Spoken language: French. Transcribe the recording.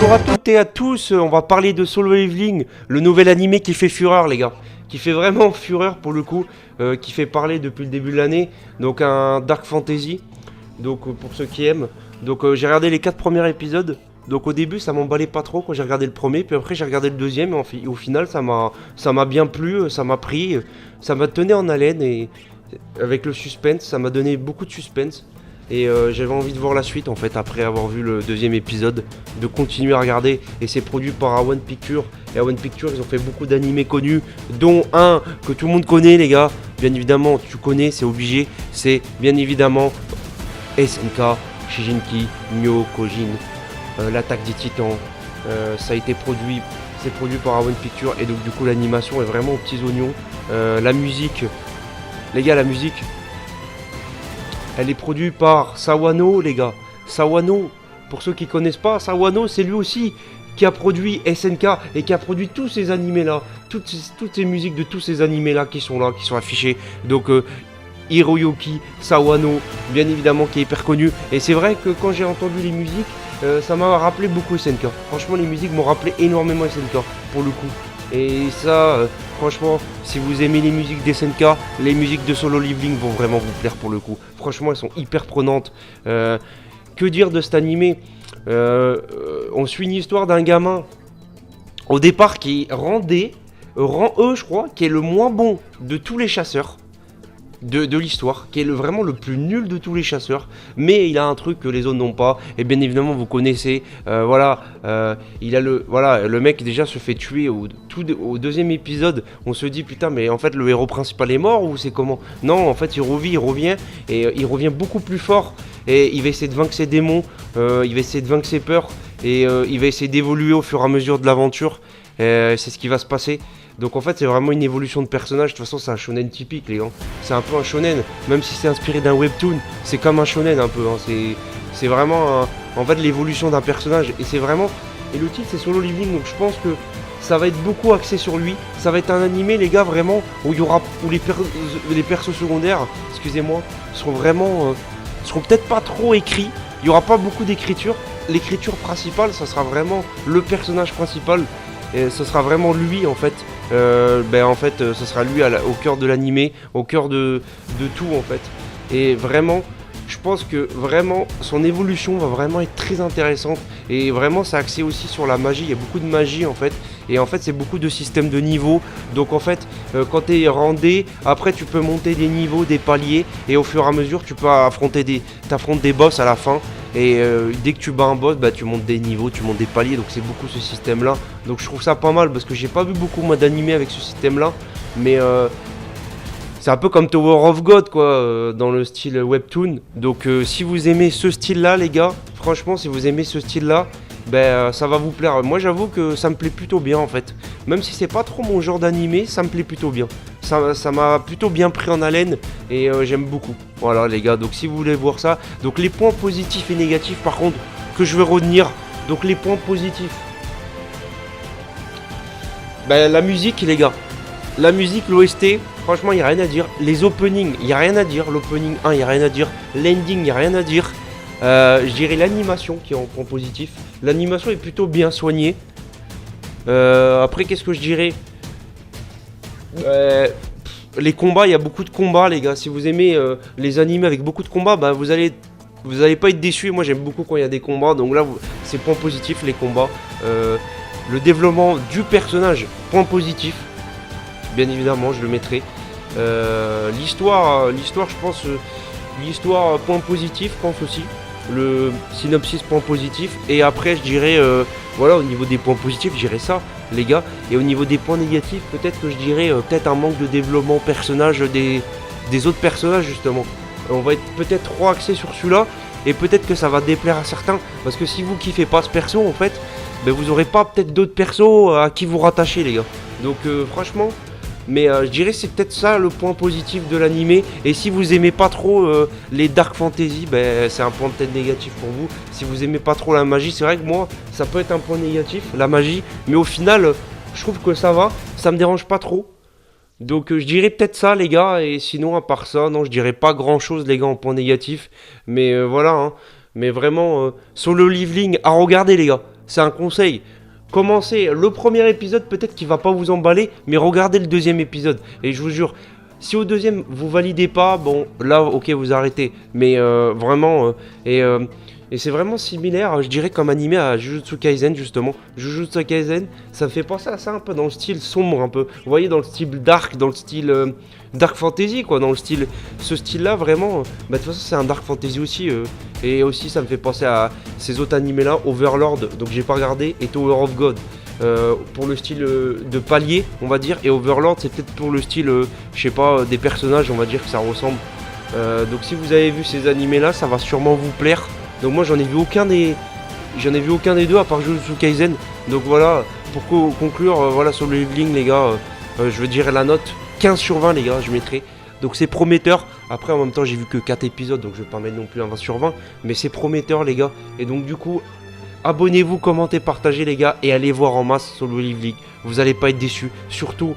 Bonjour à toutes et à tous, on va parler de Solo Leveling, le nouvel animé qui fait fureur les gars. Qui fait vraiment fureur pour le coup, qui fait parler depuis le début de l'année. Donc un Dark Fantasy, donc pour ceux qui aiment. Donc j'ai regardé les 4 premiers épisodes. Donc au début ça m'emballait pas trop quand j'ai regardé le premier, puis après j'ai regardé le deuxième et au final ça m'a bien plu, ça m'a pris, ça m'a tenu en haleine et avec le suspense, ça m'a donné beaucoup de suspense. Et j'avais envie de voir la suite en fait après avoir vu le deuxième épisode, de continuer à regarder. Et c'est produit par A1 Pictures. Et A1 Pictures ils ont fait beaucoup d'animés connus, dont un que tout le monde connaît les gars. Bien évidemment tu connais, c'est obligé. C'est bien évidemment SNK, Shijinki, Nyo, Kojin, l'attaque des titans. Ça a été produit, c'est produit par A1 Pictures. Et donc du coup l'animation est vraiment aux petits oignons. La musique, les gars, la musique, elle est produite par Sawano, les gars. Sawano, pour ceux qui connaissent pas, Sawano, c'est lui aussi qui a produit SNK et qui a produit tous ces animés-là. Toutes ces musiques de tous ces animés-là qui sont affichés. Donc, Hiroyuki Sawano, bien évidemment, qui est hyper connu. Et c'est vrai que quand j'ai entendu les musiques, ça m'a rappelé beaucoup SNK. Franchement, les musiques m'ont rappelé énormément SNK, pour le coup. Et ça, franchement, si vous aimez les musiques d'SNK, les musiques de Solo Leveling vont vraiment vous plaire pour le coup. Franchement, elles sont hyper prenantes. Que dire de cet animé? On suit une histoire d'un gamin, au départ, qui est rang E, je crois, qui est le moins bon de tous les chasseurs de l'histoire, qui est vraiment le plus nul de tous les chasseurs, mais il a un truc que les autres n'ont pas, et bien évidemment vous connaissez, il a le mec déjà se fait tuer au deuxième épisode. On se dit putain, mais en fait le héros principal est mort ou c'est comment? Non, en fait il revient et il revient beaucoup plus fort, et il va essayer de vaincre ses démons, il va essayer de vaincre ses peurs, et il va essayer d'évoluer au fur et à mesure de l'aventure. C'est ce qui va se passer. Donc en fait c'est vraiment une évolution de personnage. De toute façon c'est un shonen typique les gars. C'est un peu un shonen, même si c'est inspiré d'un webtoon, c'est comme un shonen un peu, hein. C'est vraiment en fait l'évolution d'un personnage. Et c'est vraiment. Et le titre c'est Solo Leveling, donc je pense que ça va être beaucoup axé sur lui. Ça va être un animé les gars vraiment où les persos secondaires, excusez-moi, seront peut-être pas trop écrits. Il n'y aura pas beaucoup d'écriture. L'écriture principale ça sera vraiment le personnage principal. Et ce sera vraiment lui en fait. Ce sera lui au cœur de l'animé, au cœur de tout en fait. Et vraiment, je pense que vraiment son évolution va vraiment être très intéressante. Et vraiment, c'est axé aussi sur la magie. Il y a beaucoup de magie en fait. Et en fait, c'est beaucoup de systèmes de niveaux. Donc en fait, quand tu es randé, après tu peux monter des niveaux, des paliers. Et au fur et à mesure, tu peux t'affrontes des boss à la fin. Et dès que tu bats un boss, bah, tu montes des niveaux, tu montes des paliers. Donc c'est beaucoup ce système là. Donc je trouve ça pas mal parce que j'ai pas vu beaucoup moi d'animés avec ce système là. Mais c'est un peu comme Tower of God quoi, dans le style webtoon. Donc si vous aimez ce style là les gars, franchement si vous aimez ce style là, ça va vous plaire. Moi j'avoue que ça me plaît plutôt bien en fait. Même si c'est pas trop mon genre d'animé, ça me plaît plutôt bien. Ça m'a plutôt bien pris en haleine et j'aime beaucoup. Voilà les gars, donc si vous voulez voir ça, donc les points positifs et négatifs par contre que je vais retenir. Donc les points positifs, la musique les gars. La musique, l'OST, franchement il n'y a rien à dire. Les openings, il n'y a rien à dire. L'opening 1, il n'y a rien à dire. L'ending, il n'y a rien à dire. Je dirais l'animation qui est en point positif. L'animation est plutôt bien soignée. Après qu'est-ce que je dirais? Les combats, il y a beaucoup de combats les gars. Si vous aimez les animés avec beaucoup de combats, vous allez pas être déçus. Moi j'aime beaucoup quand il y a des combats. Donc là c'est point positif les combats. Le développement du personnage, point positif. Bien évidemment je le mettrai. L'histoire je pense, l'histoire point positif je pense aussi. Le synopsis point positif. Et après je dirais au niveau des points positifs je dirais ça les gars. Et au niveau des points négatifs peut-être que je dirais peut-être un manque de développement personnage des autres personnages justement. On va être peut-être trop axé sur celui-là. Et peut-être que ça va déplaire à certains. Parce que si vous kiffez pas ce perso en fait, vous aurez pas peut-être d'autres persos à qui vous rattacher les gars. Donc franchement. Mais je dirais c'est peut-être ça le point positif de l'animé. Et si vous aimez pas trop les Dark Fantasy, c'est un point peut-être négatif pour vous. Si vous aimez pas trop la magie, c'est vrai que moi ça peut être un point négatif, la magie. Mais au final, je trouve que ça va, ça me dérange pas trop. Donc je dirais peut-être ça les gars. Et sinon à part ça, non je dirais pas grand chose les gars en point négatif. Mais voilà, hein. Mais vraiment, Solo Leveling à regarder les gars. c'est un conseil. Commencez le premier épisode, peut-être qu'il va pas vous emballer, mais regardez le deuxième épisode. Et je vous jure, si au deuxième vous validez pas, bon là ok vous arrêtez. Mais vraiment, et c'est vraiment similaire, je dirais comme animé à Jujutsu Kaisen justement. Jujutsu Kaisen, ça me fait penser à ça un peu dans le style sombre un peu. Vous voyez dans le style dark, dans le style dark fantasy quoi, dans le style, ce style-là vraiment. Bah de toute façon c'est un dark fantasy aussi. Et aussi ça me fait penser à ces autres animés là, Overlord, donc j'ai pas regardé, et Tower of God. Pour le style de palier on va dire, et Overlord c'est peut-être pour le style je sais pas des personnages on va dire que ça ressemble. Donc si vous avez vu ces animés là ça va sûrement vous plaire. Donc moi j'en ai vu aucun des deux à part Jujutsu Kaisen. Donc voilà, pour conclure voilà sur le leveling les gars, je veux dire la note 15 sur 20 les gars je mettrai. Donc c'est prometteur. Après en même temps j'ai vu que 4 épisodes donc je vais pas mettre non plus un 20 sur 20, mais c'est prometteur les gars. Et donc du coup abonnez-vous, commentez, partagez les gars, et allez voir en masse Solo Leveling. Vous allez pas être déçus. Surtout